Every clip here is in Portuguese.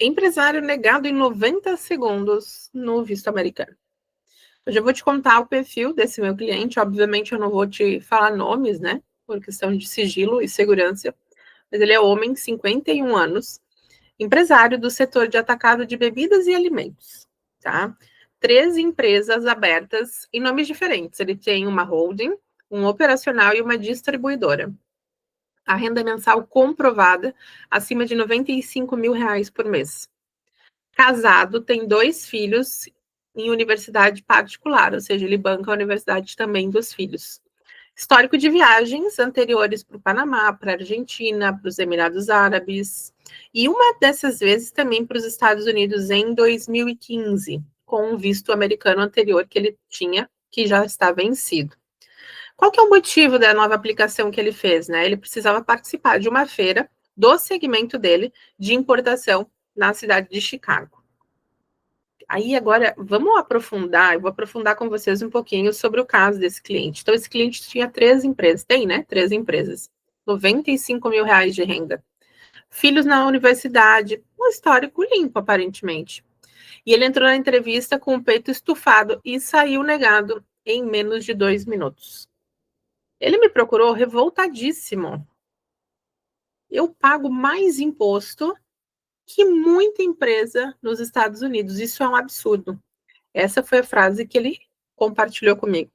Empresário negado em 90 segundos no visto americano. Hoje eu vou te contar o perfil desse meu cliente. Obviamente eu não vou te falar nomes, né? Por questão de sigilo e segurança. Mas ele é homem, 51 anos, empresário do setor de atacado de bebidas e alimentos, tá? 13 empresas abertas em nomes diferentes. Ele tem uma holding, um operacional e uma distribuidora. A renda mensal comprovada acima de R$ 95.000 por mês. Casado, tem 2 filhos em universidade particular, ou seja, ele banca a universidade também dos filhos. Histórico de viagens anteriores para o Panamá, para a Argentina, para os Emirados Árabes, e uma dessas vezes também para os Estados Unidos em 2015, com um visto americano anterior que ele tinha, que já está vencido. Qual que é o motivo da nova aplicação que ele fez, né? Ele precisava participar de uma feira do segmento dele de importação na cidade de Chicago. Aí agora vamos aprofundar, eu vou aprofundar com vocês um pouquinho sobre o caso desse cliente. Então, esse cliente tinha 3 empresas, tem, né? 3 empresas, R$ 95.000 de renda. Filhos na universidade, um histórico limpo, aparentemente. E ele entrou na entrevista com o peito estufado e saiu negado em menos de 2 minutos. Ele me procurou revoltadíssimo. Eu pago mais imposto que muita empresa nos Estados Unidos. Isso é um absurdo. Essa foi a frase que ele compartilhou comigo.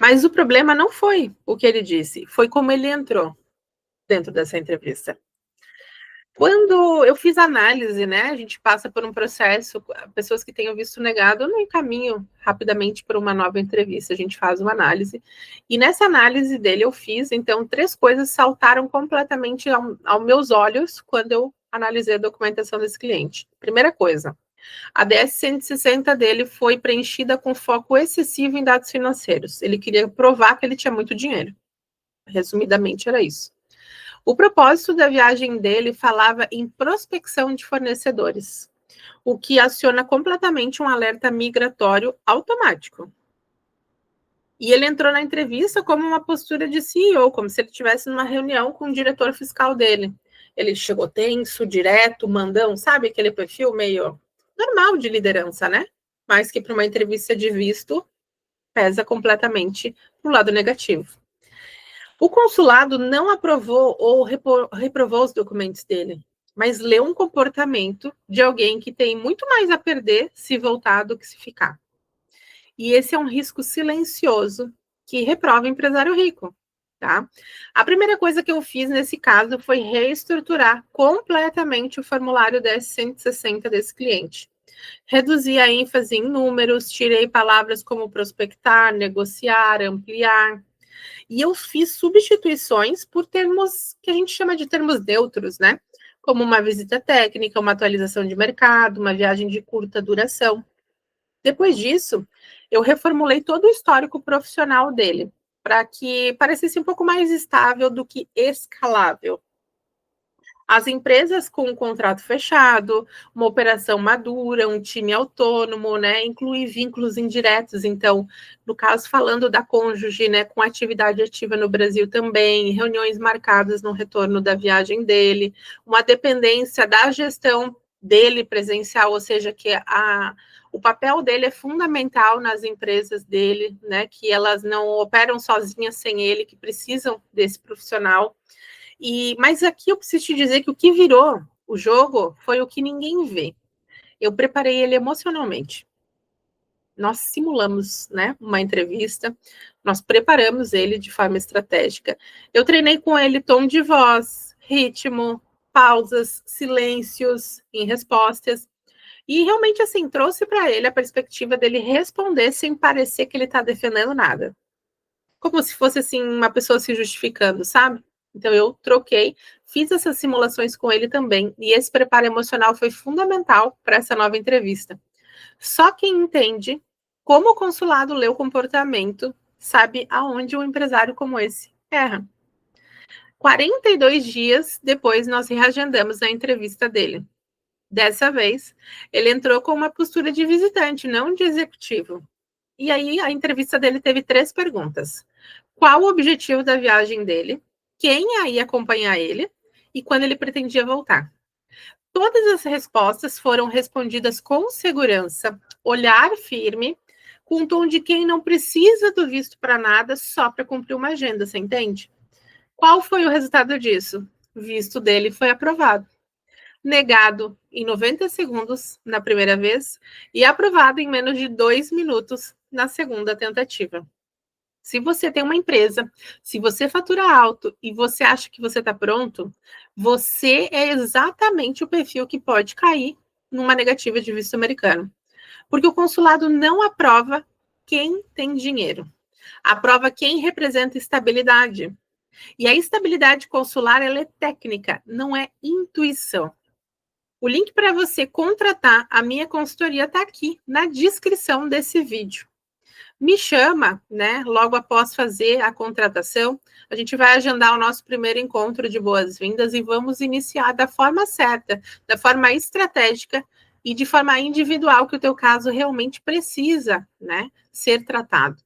Mas o problema não foi o que ele disse, foi como ele entrou dentro dessa entrevista. Quando eu fiz análise, né, a gente passa por um processo, pessoas que tenham visto negado, eu não encaminho rapidamente para uma nova entrevista, a gente faz uma análise. E nessa análise dele eu fiz, então, 3 coisas saltaram completamente aos meus olhos quando eu analisei a documentação desse cliente. Primeira coisa, a DS-160 dele foi preenchida com foco excessivo em dados financeiros. Ele queria provar que ele tinha muito dinheiro. Resumidamente, era isso. O propósito da viagem dele falava em prospecção de fornecedores, o que aciona completamente um alerta migratório automático. E ele entrou na entrevista como uma postura de CEO, como se ele estivesse numa reunião com o diretor fiscal dele. Ele chegou tenso, direto, mandão, sabe aquele perfil meio normal de liderança, né? Mas que para uma entrevista de visto pesa completamente pro lado negativo. O consulado não aprovou ou reprovou os documentos dele, mas leu um comportamento de alguém que tem muito mais a perder se voltar do que se ficar. E esse é um risco silencioso que reprova empresário rico, tá? A primeira coisa que eu fiz nesse caso foi reestruturar completamente o formulário DS-160 desse cliente. Reduzi a ênfase em números, tirei palavras como prospectar, negociar, ampliar. E eu fiz substituições por termos que a gente chama de termos neutros, né? Como uma visita técnica, uma atualização de mercado, uma viagem de curta duração. Depois disso, eu reformulei todo o histórico profissional dele, para que parecesse um pouco mais estável do que escalável. As empresas com um contrato fechado, uma operação madura, um time autônomo, né, inclui vínculos indiretos. Então, no caso, falando da cônjuge, né, com atividade ativa no Brasil também, reuniões marcadas no retorno da viagem dele, uma dependência da gestão dele presencial, ou seja, que o papel dele é fundamental nas empresas dele, né, que elas não operam sozinhas sem ele, que precisam desse profissional. Mas aqui eu preciso te dizer que o que virou o jogo foi o que ninguém vê. Eu preparei ele emocionalmente. Nós simulamos, né, uma entrevista, nós preparamos ele de forma estratégica. Eu treinei com ele tom de voz, ritmo, pausas, silêncios em respostas. E realmente, assim, trouxe para ele a perspectiva dele responder sem parecer que ele está defendendo nada. Como se fosse, assim, uma pessoa se justificando, sabe? Então, eu troquei, fiz essas simulações com ele também, e esse preparo emocional foi fundamental para essa nova entrevista. Só quem entende como o consulado lê o comportamento sabe aonde um empresário como esse erra. 42 dias depois, nós reagendamos a entrevista dele. Dessa vez, ele entrou com uma postura de visitante, não de executivo. E aí, a entrevista dele teve 3 perguntas. Qual o objetivo da viagem dele? Quem ia acompanhar ele? E quando ele pretendia voltar? Todas as respostas foram respondidas com segurança, olhar firme, com um tom de quem não precisa do visto para nada, só para cumprir uma agenda, você entende? Qual foi o resultado disso? O visto dele foi aprovado. Negado em 90 segundos na primeira vez e aprovado em menos de 2 minutos na segunda tentativa. Se você tem uma empresa, se você fatura alto e você acha que você está pronto, você é exatamente o perfil que pode cair numa negativa de visto americano. Porque o consulado não aprova quem tem dinheiro, aprova quem representa estabilidade. E a estabilidade consular ela é técnica, não é intuição. O link para você contratar a minha consultoria está aqui na descrição desse vídeo. Me chama, né? Logo após fazer a contratação, a gente vai agendar o nosso primeiro encontro de boas-vindas e vamos iniciar da forma certa, da forma estratégica e de forma individual que o teu caso realmente precisa, né, ser tratado.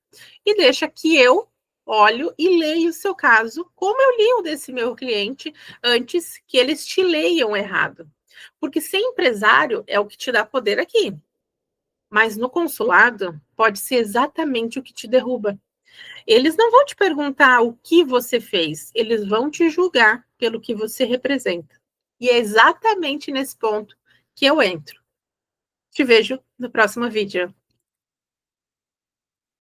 E deixa que eu olho e leio o seu caso, como eu li o desse meu cliente, antes que eles te leiam errado. Porque ser empresário é o que te dá poder aqui. Mas no consulado, pode ser exatamente o que te derruba. Eles não vão te perguntar o que você fez, eles vão te julgar pelo que você representa. E é exatamente nesse ponto que eu entro. Te vejo no próximo vídeo.